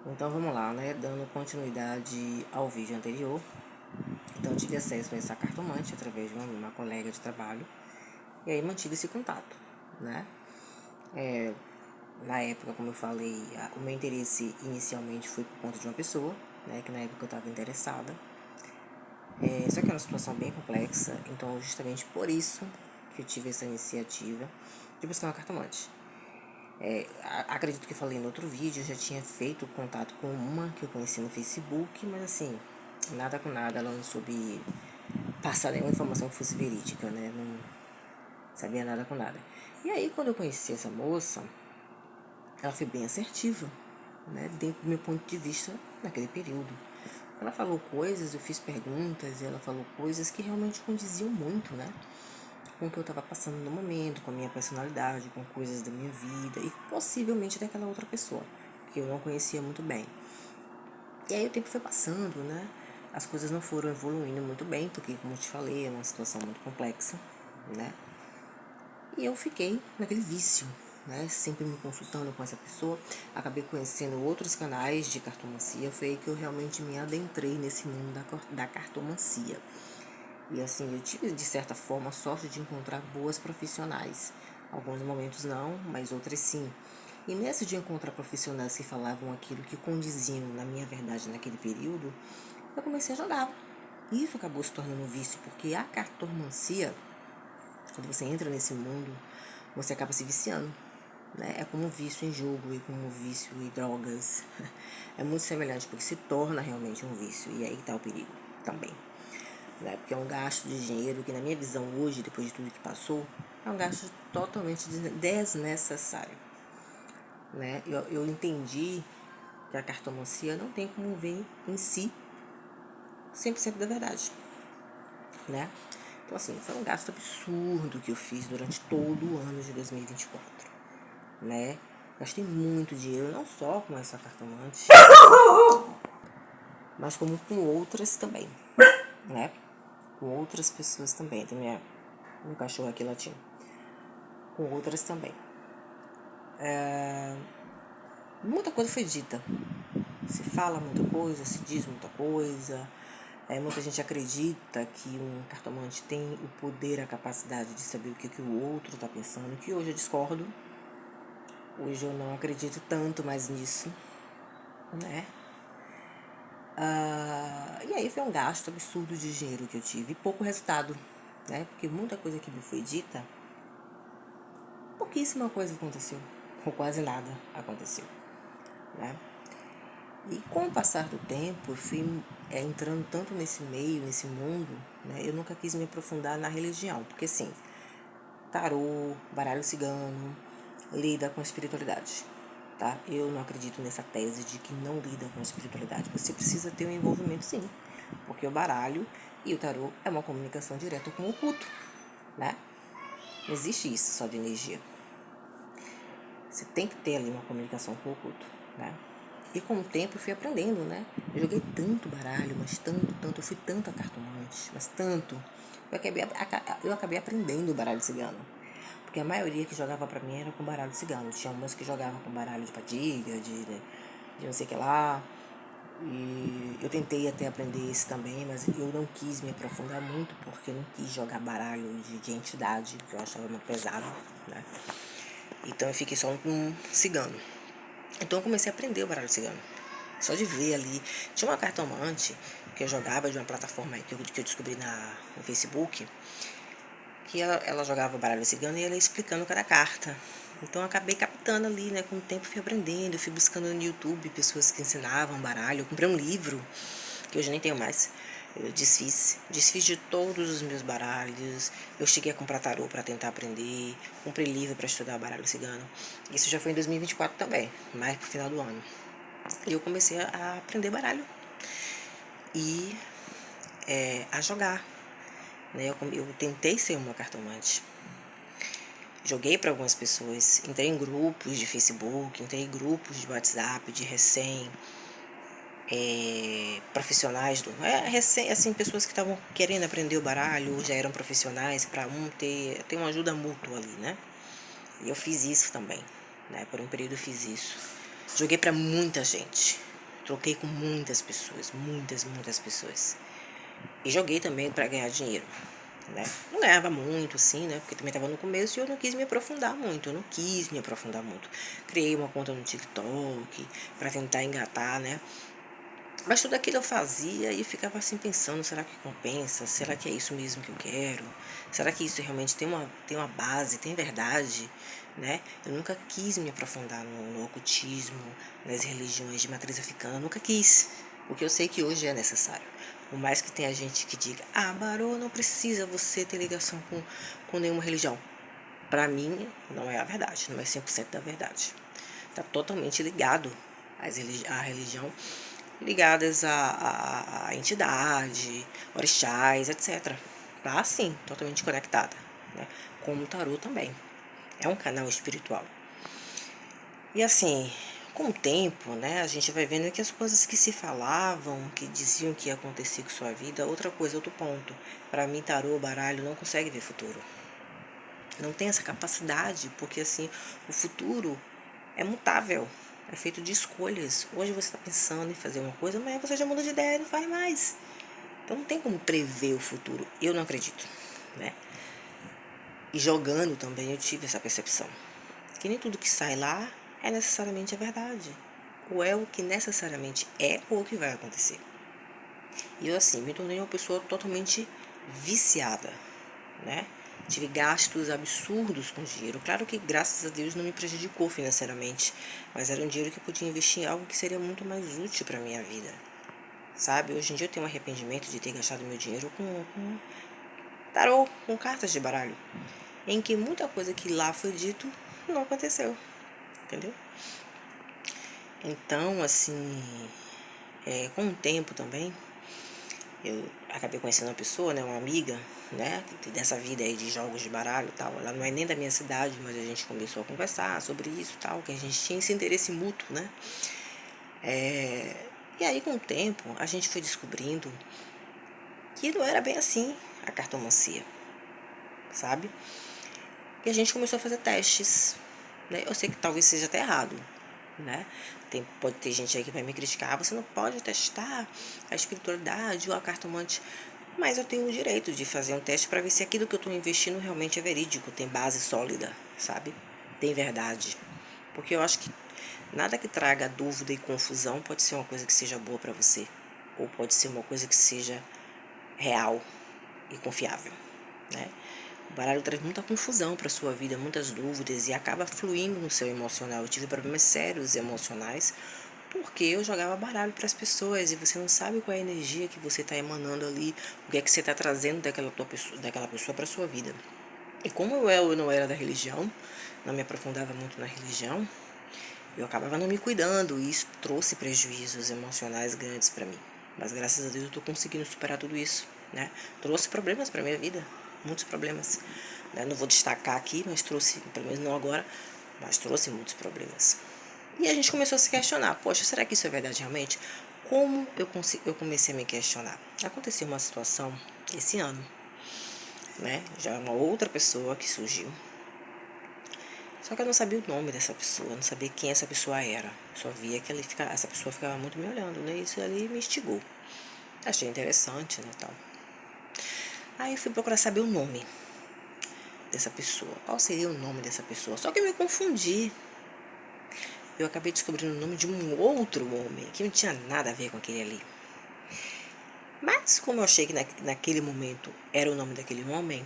Então vamos lá, né? Dando continuidade ao vídeo anterior. Então eu tive acesso a essa cartomante através de uma colega de trabalho. E aí mantive esse contato, né? Na época, como eu falei, o meu interesse inicialmente foi por conta de uma pessoa, né? Que na época eu estava interessada. Só que é uma situação bem complexa, então justamente por isso que eu tive essa iniciativa de buscar uma cartomante. Acredito que eu falei no outro vídeo, eu já tinha feito contato com uma que eu conheci no Facebook, mas assim, nada com nada, ela não soube passar nenhuma informação que fosse verídica, né? Não sabia nada com nada. E aí, quando eu conheci essa moça, ela foi bem assertiva, né? Dentro do meu ponto de vista, naquele período. Ela falou coisas, eu fiz perguntas, e ela falou coisas que realmente condiziam muito, né? Com o que eu estava passando no momento, com a minha personalidade, com coisas da minha vida e possivelmente daquela outra pessoa, que eu não conhecia muito bem. E aí o tempo foi passando, né? As coisas não foram evoluindo muito bem, porque, como eu te falei, é uma situação muito complexa, né? E eu fiquei naquele vício, né? Sempre me consultando com essa pessoa. Acabei conhecendo outros canais de cartomancia. Foi aí que eu realmente me adentrei nesse mundo da cartomancia. E assim, eu tive de certa forma a sorte de encontrar boas profissionais. Alguns momentos não, mas outros sim. E nessa de encontrar profissionais que falavam aquilo que condiziam na minha verdade naquele período, eu comecei a jogar. E isso acabou se tornando um vício, porque a cartomancia, quando você entra nesse mundo, você acaba se viciando. Né? É como um vício em jogo e como um vício em drogas. É muito semelhante, porque se torna realmente um vício. E aí está o perigo também. Né? Porque é um gasto de dinheiro que, na minha visão hoje, depois de tudo que passou, é um gasto totalmente desnecessário. Né? Eu entendi que a cartomancia não tem como ver em si 100% da verdade. Né? Então, assim, foi um gasto absurdo que eu fiz durante todo o ano de 2024. Né? Gastei muito dinheiro, não só com essa cartomante, mas como com outras também. Né? Com outras pessoas também. Tem meu cachorro aqui latindo. Com outras também. Muita coisa foi dita. Se fala muita coisa, se diz muita coisa. Muita gente acredita que um cartomante tem o poder, a capacidade de saber o que o outro está pensando, que hoje eu discordo. Hoje eu não acredito tanto mais nisso, né? E aí foi um gasto absurdo de dinheiro que eu tive e pouco resultado, né? Porque muita coisa que me foi dita, pouquíssima coisa aconteceu, ou quase nada aconteceu, né? E com o passar do tempo, eu fui entrando tanto nesse meio, nesse mundo, né? Eu nunca quis me aprofundar na religião, porque assim, tarô, baralho cigano, lida com espiritualidade, tá? Eu não acredito nessa tese de que não lida com espiritualidade. Você precisa ter um envolvimento, sim, porque o baralho e o tarô é uma comunicação direta com o oculto, né? Não existe isso só de energia. Você tem que ter ali uma comunicação com o oculto, né? E com o tempo eu fui aprendendo, né? Eu joguei tanto baralho, mas tanto, eu fui tanto a cartomante, mas tanto. Eu acabei aprendendo o baralho cigano. Porque a maioria que jogava pra mim era com baralho cigano. Tinha umas que jogavam com baralho de padilha, de não sei o que lá. E eu tentei até aprender esse também, mas eu não quis me aprofundar muito, porque eu não quis jogar baralho de entidade, que eu achava muito pesado, né? Então eu fiquei só um cigano. Então eu comecei a aprender o baralho cigano. Só de ver ali. Tinha uma cartomante que eu jogava de uma plataforma que eu descobri no Facebook, que ela jogava baralho cigano e ela ia explicando cada carta. Então eu acabei captando ali, né? Com o tempo fui aprendendo, eu fui buscando no YouTube pessoas que ensinavam baralho. Eu comprei um livro, que hoje nem tenho mais. Eu desfiz de todos os meus baralhos. Eu cheguei a comprar tarô para tentar aprender. Comprei livro para estudar baralho cigano. Isso já foi em 2024 também, mais pro final do ano. E eu comecei a aprender baralho e a jogar. Né? Eu tentei ser uma cartomante. Joguei para algumas pessoas, entrei em grupos de Facebook, entrei em grupos de WhatsApp, de profissionais assim, pessoas que estavam querendo aprender o baralho ou já eram profissionais, para ter uma ajuda mútua ali, né? E eu fiz isso também, né? Por um período eu fiz isso. Joguei para muita gente, Troquei com muitas pessoas, muitas pessoas. E joguei também para ganhar dinheiro, né? Não ganhava muito, assim, né? Porque também estava no começo e eu não quis me aprofundar muito. Criei uma conta no TikTok para tentar engatar, né? Mas tudo aquilo eu fazia e ficava assim pensando, será que compensa? Será que é isso mesmo que eu quero? Será que isso realmente tem uma base, tem verdade? Né? Eu nunca quis me aprofundar no ocultismo, nas religiões de matriz africana, nunca quis, porque eu sei que hoje é necessário. Por mais que tenha gente que diga, Barô, não precisa você ter ligação com nenhuma religião. Para mim, não é a verdade, não é 100% da verdade. Está totalmente ligado à religião, ligadas à entidade, orixás, etc. Tá, sim, totalmente conectada, né? Como o tarô também. É um canal espiritual. E assim, com o tempo, né, a gente vai vendo que as coisas que se falavam, que diziam que ia acontecer com sua vida, outra coisa, outro ponto. Para mim, tarô, baralho, não consegue ver futuro. Não tem essa capacidade, porque assim, o futuro é mutável, é feito de escolhas. Hoje você está pensando em fazer uma coisa, amanhã você já muda de ideia e não faz mais. Então não tem como prever o futuro. Eu não acredito, né? E jogando também eu tive essa percepção. Que nem tudo que sai lá é necessariamente a verdade. Ou é o que necessariamente é ou o que vai acontecer. E eu assim, me tornei uma pessoa totalmente viciada, né? Tive gastos absurdos com dinheiro. Claro que, graças a Deus, não me prejudicou financeiramente, mas era um dinheiro que eu podia investir em algo que seria muito mais útil para a minha vida, sabe? Hoje em dia eu tenho um arrependimento de ter gastado meu dinheiro com tarô, com cartas de baralho, em que muita coisa que lá foi dito não aconteceu, entendeu? Então, assim, com o tempo também, eu acabei conhecendo uma pessoa, né, uma amiga, né, dessa vida aí de jogos de baralho e tal. Ela não é nem da minha cidade, mas a gente começou a conversar sobre isso e tal, que a gente tinha esse interesse mútuo, né. E aí, com o tempo, a gente foi descobrindo que não era bem assim a cartomancia, sabe? E a gente começou a fazer testes, né. Eu sei que talvez seja até errado, né? Pode ter gente aí que vai me criticar, você não pode testar a espiritualidade ou a cartomante, mas eu tenho o direito de fazer um teste para ver se aquilo que eu estou investindo realmente é verídico, tem base sólida, sabe? Tem verdade. Porque eu acho que nada que traga dúvida e confusão pode ser uma coisa que seja boa para você, ou pode ser uma coisa que seja real e confiável, né? O baralho traz muita confusão para sua vida, muitas dúvidas e acaba fluindo no seu emocional. Eu tive problemas sérios emocionais porque eu jogava baralho para as pessoas e você não sabe qual é a energia que você está emanando ali, o que é que você está trazendo daquela pessoa para sua vida. E como eu não era da religião, não me aprofundava muito na religião, eu acabava não me cuidando e isso trouxe prejuízos emocionais grandes para mim. Mas graças a Deus eu estou conseguindo superar tudo isso, né? Trouxe problemas para minha vida, muitos problemas, né? Não vou destacar aqui, mas trouxe, pelo menos não agora, mas trouxe muitos problemas. E a gente começou a se questionar, poxa, será que isso é verdade realmente? Como eu comecei a me questionar? Aconteceu uma situação esse ano, né? Já uma outra pessoa que surgiu. Só que eu não sabia o nome dessa pessoa, não sabia quem essa pessoa era. Só via que essa pessoa ficava muito me olhando, né? Isso ali me instigou. Achei interessante, né, tal. Aí fui procurar saber o nome dessa pessoa. Qual seria o nome dessa pessoa? Só que eu me confundi. Eu acabei descobrindo o nome de um outro homem que não tinha nada a ver com aquele ali. Mas como eu achei que naquele momento era o nome daquele homem,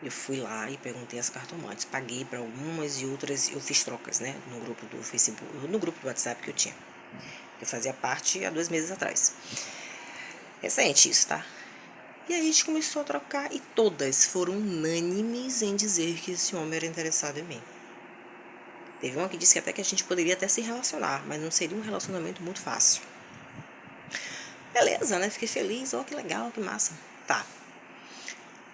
eu fui lá e perguntei às cartomantes. Paguei para algumas e outras eu fiz trocas, né? No grupo do Facebook, no grupo do WhatsApp que eu tinha. Eu fazia parte há 2 meses atrás. Recente isso, tá? E aí a gente começou a trocar e todas foram unânimes em dizer que esse homem era interessado em mim. Teve uma que disse que até que a gente poderia até se relacionar, mas não seria um relacionamento muito fácil. Beleza, né? Fiquei feliz. Que legal, que massa. Tá.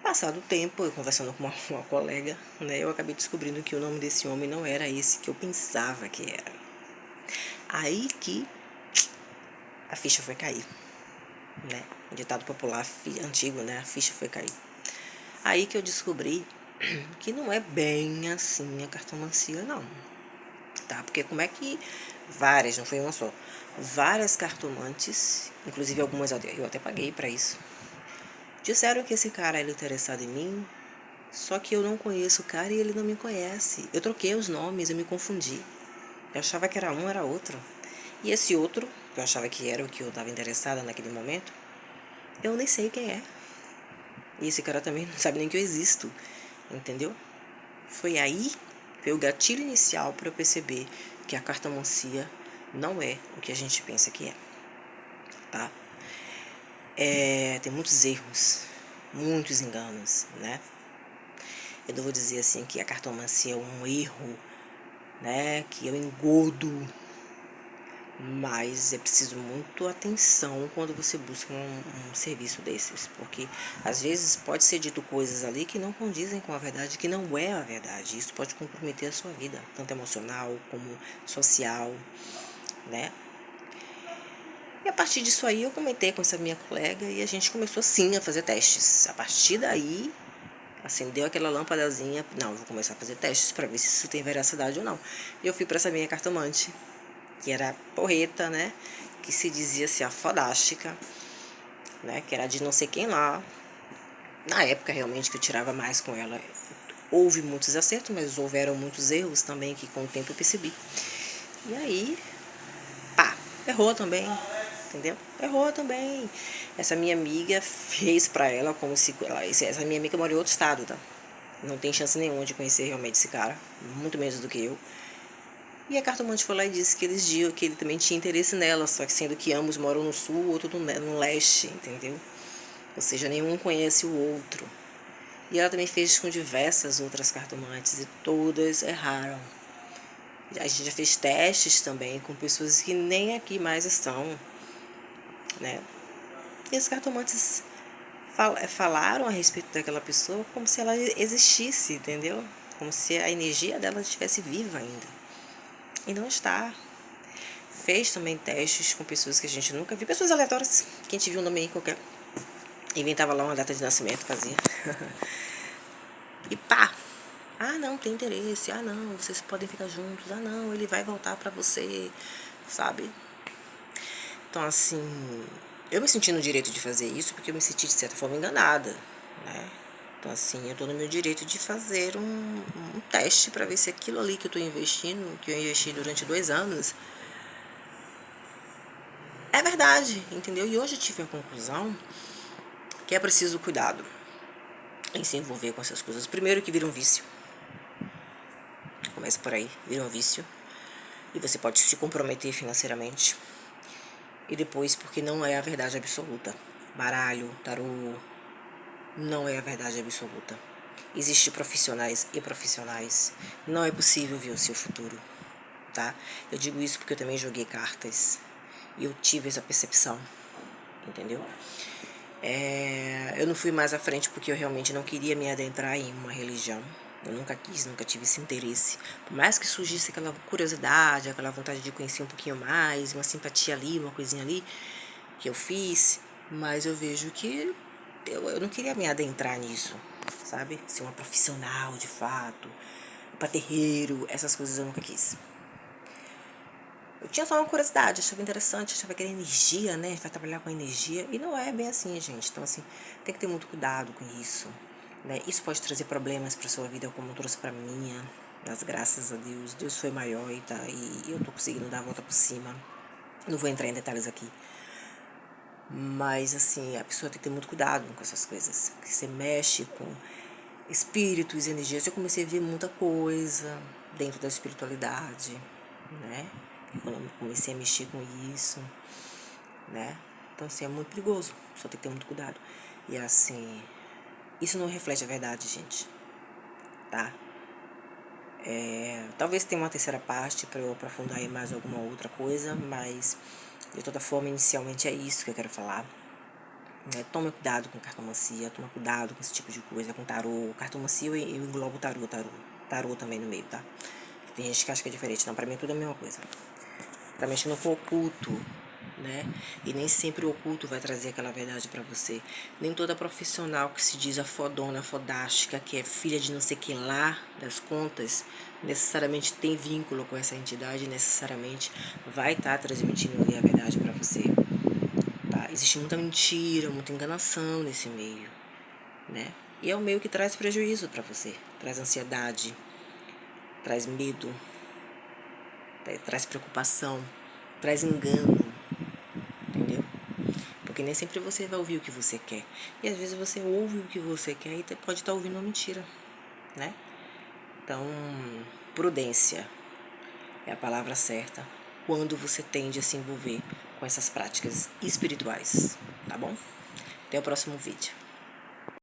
Passado o tempo, eu conversando com uma colega, né? Eu acabei descobrindo que o nome desse homem não era esse que eu pensava que era. Aí que a ficha foi cair, né? O ditado popular antigo, né? A ficha foi cair. Aí que eu descobri que não é bem assim a cartomancia, não. tá? Porque como é que várias, não foi uma só, várias cartomantes, inclusive algumas eu até paguei pra isso, disseram que esse cara era interessado em mim, só que eu não conheço o cara e ele não me conhece. Eu troquei os nomes, eu me confundi. Eu achava que era um, era outro. E esse outro, que eu achava que era o que eu estava interessada naquele momento, eu nem sei quem é. E esse cara também não sabe nem que eu existo, entendeu? Foi aí, foi o gatilho inicial para eu perceber que a cartomancia não é o que a gente pensa que é, tá? Tem muitos erros, muitos enganos, né? Eu não vou dizer assim que a cartomancia é um erro, né? Que eu engodo, mas é preciso muito atenção quando você busca um serviço desses, porque às vezes pode ser dito coisas ali que não condizem com a verdade, que não é a verdade. Isso pode comprometer a sua vida, tanto emocional como social, né? E a partir disso aí eu comentei com essa minha colega e a gente começou sim a fazer testes. A partir daí acendeu aquela lâmpadazinha, não, eu vou começar a fazer testes para ver se isso tem veracidade ou não. E eu fui para essa minha cartomante, que era porreta, né? Que se dizia assim, a fodástica, né? Que era de não sei quem lá. Na época, realmente, que eu tirava mais com ela, houve muitos acertos, mas houveram muitos erros também, que com o tempo eu percebi. E aí, pá, errou também, entendeu? Errou também. Essa minha amiga fez pra ela como se... Essa minha amiga mora em outro estado, tá? Não tem chance nenhuma de conhecer realmente esse cara, muito menos do que eu. E a cartomante foi lá e disse que eles diziam que ele também tinha interesse nela, só que sendo que ambos moram no sul, outro no leste, entendeu? Ou seja, nenhum conhece o outro. E ela também fez com diversas outras cartomantes e todas erraram. A gente já fez testes também com pessoas que nem aqui mais estão, né? E as cartomantes falaram a respeito daquela pessoa como se ela existisse, entendeu? Como se a energia dela estivesse viva ainda. E não está. Fez também testes com pessoas que a gente nunca viu. Pessoas aleatórias, que a gente viu um nome aí qualquer. Inventava lá uma data de nascimento, fazia. E pá! Ah, não, tem interesse. Ah, não, vocês podem ficar juntos. Ah, não, ele vai voltar pra você, sabe? Então, assim, eu me senti no direito de fazer isso porque eu me senti, de certa forma, enganada, né? Então, assim, eu tô no meu direito de fazer um teste pra ver se aquilo ali que eu tô investindo, que eu investi durante 2 anos, é verdade, entendeu? E hoje eu tive a conclusão que é preciso cuidado em se envolver com essas coisas. Primeiro que vira um vício. Começa por aí, vira um vício. E você pode se comprometer financeiramente. E depois, porque não é a verdade absoluta. Baralho, tarô, não é a verdade absoluta. Existem profissionais e profissionais. Não é possível ver o seu futuro, tá? Eu digo isso porque eu também joguei cartas. E eu tive essa percepção, entendeu? Eu não fui mais à frente porque eu realmente não queria me adentrar em uma religião. Eu nunca quis, nunca tive esse interesse. Por mais que surgisse aquela curiosidade, aquela vontade de conhecer um pouquinho mais, uma simpatia ali, uma coisinha ali, que eu fiz, mas eu vejo que eu não queria me adentrar nisso, sabe? Ser uma profissional de fato, pra terreiro, essas coisas eu nunca quis. Eu tinha só uma curiosidade, achava interessante, achava que era energia, né? Vai trabalhar com energia. E não é bem assim, gente. Então, assim, tem que ter muito cuidado com isso, né? Isso pode trazer problemas pra sua vida, como trouxe pra minha. Mas graças a Deus, Deus foi maior e, tá, e eu tô conseguindo dar a volta por cima. Não vou entrar em detalhes aqui. Mas, assim, a pessoa tem que ter muito cuidado com essas coisas. Que você mexe com espíritos, energias. Eu comecei a ver muita coisa dentro da espiritualidade, né? Quando eu comecei a mexer com isso, né? Então, assim, é muito perigoso. Só tem que ter muito cuidado. E, assim, isso não reflete a verdade, gente, tá? Talvez tenha uma terceira parte para eu aprofundar em mais alguma outra coisa, mas, de toda forma, inicialmente é isso que eu quero falar. Tome cuidado com cartomancia, tome cuidado com esse tipo de coisa, com tarô. Cartomancia eu englobo tarô também no meio, tá? Tem gente que acha que é diferente, não, pra mim tudo é a mesma coisa. Tá mexendo com o oculto, né? E nem sempre o oculto vai trazer aquela verdade para você. Nem toda profissional que se diz a fodona, a fodástica, que é filha de não sei quem lá das contas, necessariamente tem vínculo com essa entidade, necessariamente vai estar transmitindo ali a verdade para você. Tá? Existe muita mentira, muita enganação nesse meio, né? E é um meio que traz prejuízo para você, traz ansiedade, traz medo, traz preocupação, traz engano, entendeu? Porque nem sempre você vai ouvir o que você quer. E às vezes você ouve o que você quer e pode estar ouvindo uma mentira, né? Então, prudência é a palavra certa quando você tende a se envolver com essas práticas espirituais, tá bom? Até o próximo vídeo.